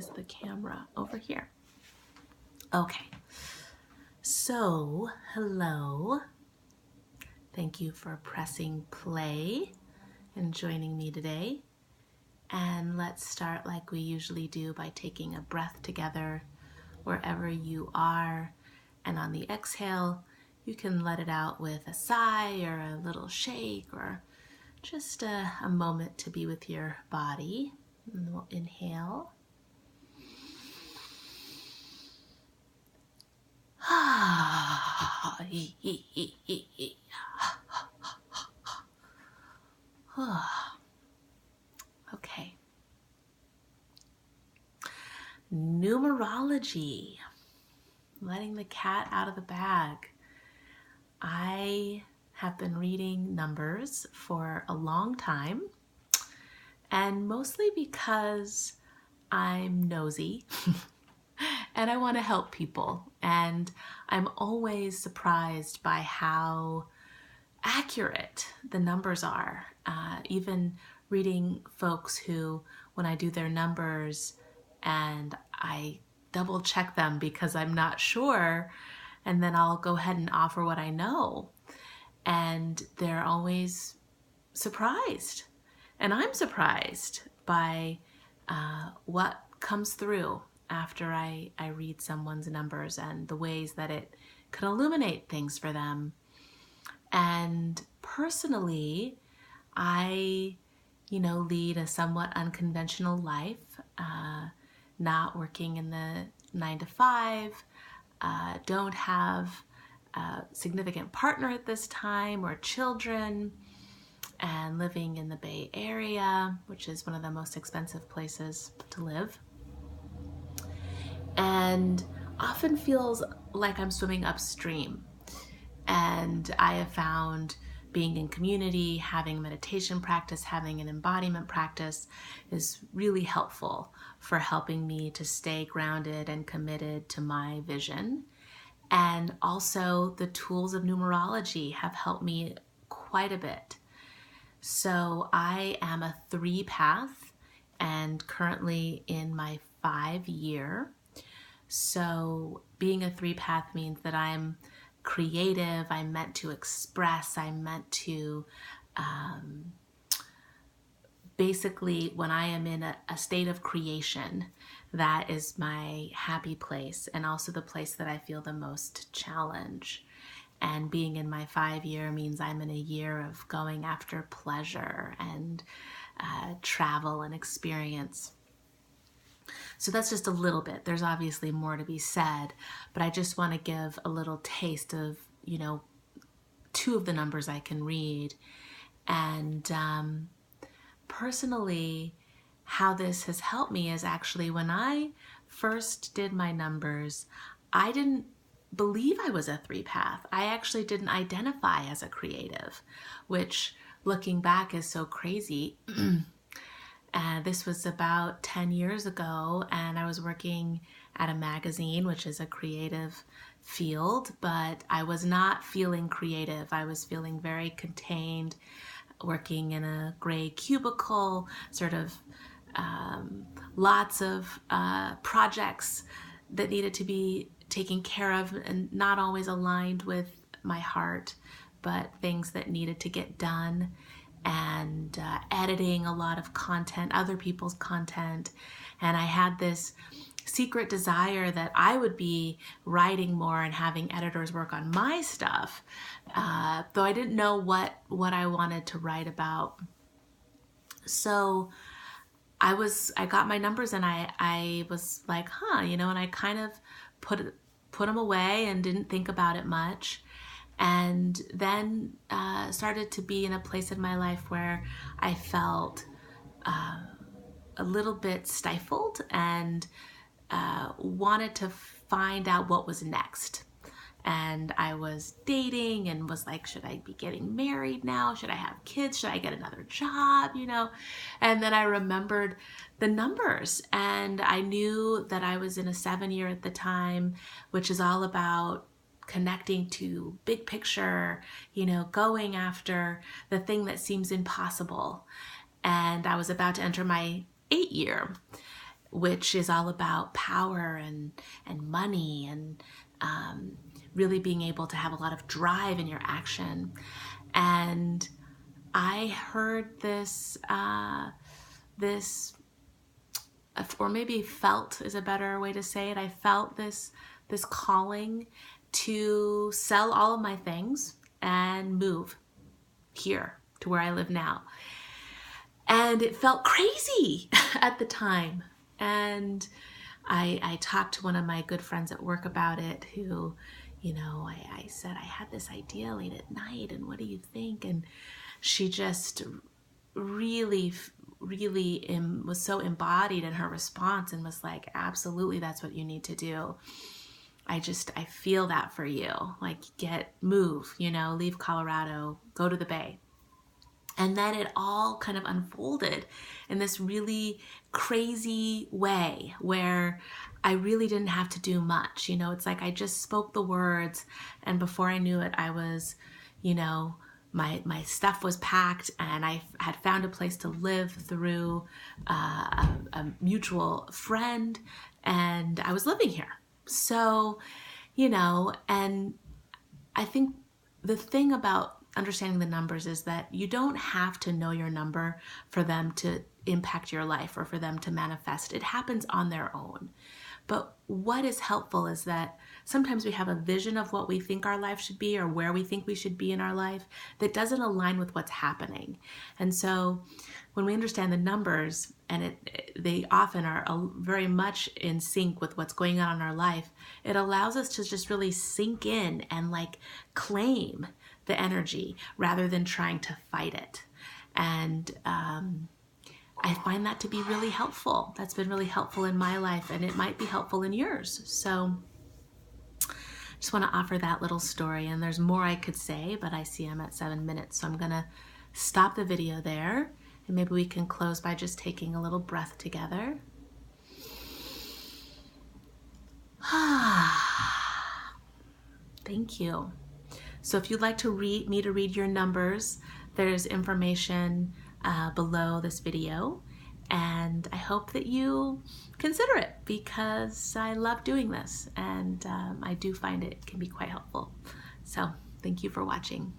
is the camera over here. Okay, so hello. Thank you for pressing play and joining me today. And let's start like we usually do by taking a breath together wherever you are. And on the exhale, you can let it out with a sigh or a little shake or just a moment to be with your body. And we'll inhale. Okay. Numerology. Letting the cat out of the bag. I have been reading numbers for a long time, and mostly because I'm nosy and I want to help people. And I'm always surprised by how accurate the numbers are. Even reading folks who, when I do their numbers and I double check them because I'm not sure, and then I'll go ahead and offer what I know. And they're always surprised. And I'm surprised by what comes through after I read someone's numbers and the ways that it can illuminate things for them. And personally, I, lead a somewhat unconventional life, not working in the 9-to-5, don't have a significant partner at this time or children, and living in the Bay Area, which is one of the most expensive places to live. And often feels like I'm swimming upstream. And I have found being in community, having meditation practice, having an embodiment practice is really helpful for helping me to stay grounded and committed to my vision. And also the tools of numerology have helped me quite a bit. So I am a 3-path and currently in my 5-year. So being a 3-path means that I'm creative, I'm meant to express, I'm meant to basically, when I am in a state of creation, that is my happy place and also the place that I feel the most challenge. And being in my 5-year means I'm in a year of going after pleasure and travel and experience. So that's just a little bit. There's obviously more to be said, but I just want to give a little taste of, 2 of the numbers I can read. And personally, how this has helped me is actually when I first did my numbers, I didn't believe I was a 3-path. I actually didn't identify as a creative, which looking back is so crazy. This was about 10 years ago, and I was working at a magazine, which is a creative field, but I was not feeling creative. I was feeling very contained, working in a gray cubicle, sort of lots of projects that needed to be taken care of and not always aligned with my heart, but things that needed to get done. And editing a lot of content, other people's content. And I had this secret desire that I would be writing more and having editors work on my stuff, though I didn't know what I wanted to write about. So I got my numbers and I was like, and I kind of put them away and didn't think about it much. And then started to be in a place in my life where I felt a little bit stifled and wanted to find out what was next. And I was dating and was like, should I be getting married now? Should I have kids? Should I get another job? And then I remembered the numbers, and I knew that I was in a 7-year at the time, which is all about connecting to big picture, going after the thing that seems impossible. And I was about to enter my 8-year. which is all about power and money and really being able to have a lot of drive in your action. And I heard this, or maybe felt is a better way to say it. I felt this calling to sell all of my things and move here to where I live now. And it felt crazy at the time. And I talked to one of my good friends at work about it, who, you know, I said, I had this idea late at night, and what do you think? And she just really was so embodied in her response and was like, absolutely, that's what you need to do. I feel that for you. Like, move, you know, leave Colorado, go to the Bay. And then it all kind of unfolded in this really crazy way where I really didn't have to do much. You know, it's like I just spoke the words, and before I knew it, I was, you know, my stuff was packed, and I had found a place to live through a mutual friend, and I was living here. So, you know, and I think the thing about understanding the numbers is that you don't have to know your number for them to impact your life or for them to manifest. It happens on their own. But what is helpful is that sometimes we have a vision of what we think our life should be or where we think we should be in our life that doesn't align with what's happening. And so when we understand the numbers, and they often are very much in sync with what's going on in our life, it allows us to just really sink in and like claim the energy rather than trying to fight it. And I find that to be really helpful. That's been really helpful in my life, and it might be helpful in yours. So I just want to offer that little story, and there's more I could say, but I see I'm at 7 minutes, so I'm gonna stop the video there, and maybe we can close by just taking a little breath together. Thank you. So if you'd like to read your numbers, there's information below this video, and I hope that you consider it, because I love doing this, and I do find it can be quite helpful. So thank you for watching.